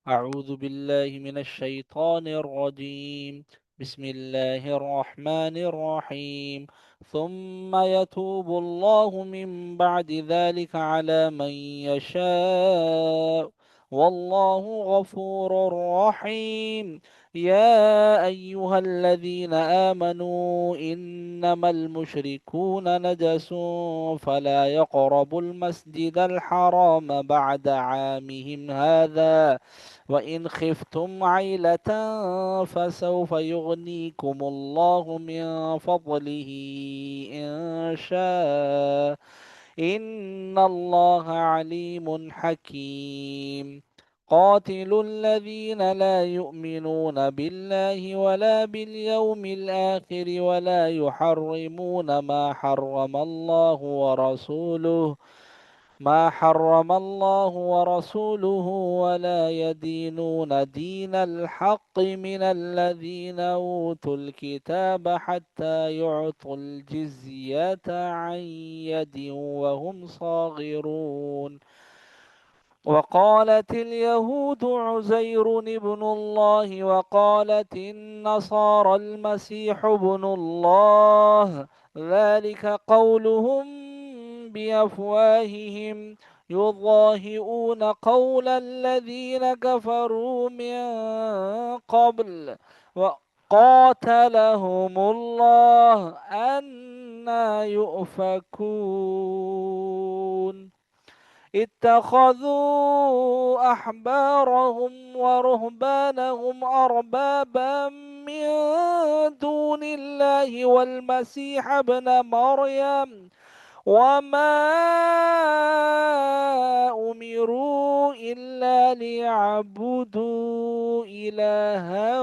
أعوذ بالله من الشيطان الرجيم. بسم الله الرحمن الرحيم. ثم يتوب الله من بعد ذلك على من يشاء، والله غفور رحيم. يا أيها الذين آمنوا إنما المشركون نجس فلا يقربوا المسجد الحرام بعد عامهم هذا، وإن خفتم عيلة فسوف يغنيكم الله من فضله إن شاء، إن الله عليم حكيم. قاتلوا الذين لا يؤمنون بالله ولا باليوم الآخر ولا يحرمون ما حرم الله ورسوله ولا يدينون دين الحق من الذين أوتوا الكتاب حتى يعطوا الجزية عن يد وهم صاغرون. وقالت اليهود عزير ابن الله وقالت النصارى المسيح ابن الله، ذلك قولهم بأفواههم، يضاهئون قول الذين كفروا من قبل، وقاتلهم الله أنى يؤفكون. اتخذوا أحبارهم ورهبانهم أربابا من دون الله والمسيح ابن مريم، وما أمروا إلا ليعبدوا إلها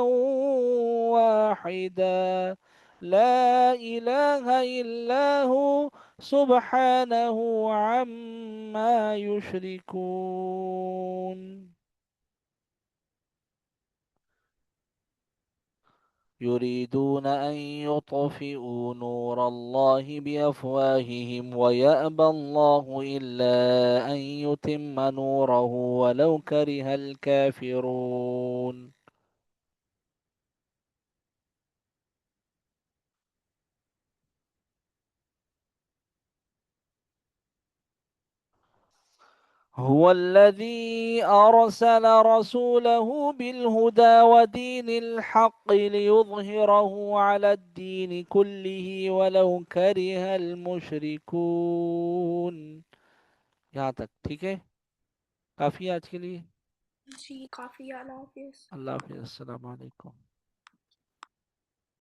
واحدا لا إله إلا هو سبحانه عما يشركون. يريدون أن يطفئوا نور الله بأفواههم ويأبى الله إلا أن يتم نوره ولو كره الكافرون. هو الذي أرسل رسوله بالهدى ودين الحق ليظهره على الدين كله ولو كره المشركون. यहाँ तक ठीक है, काफ़ी है आज के लिए। जी काफी। अल्लाह हाफिज। अल्लाह हाफिज़, अस्सलाम वालेकुम।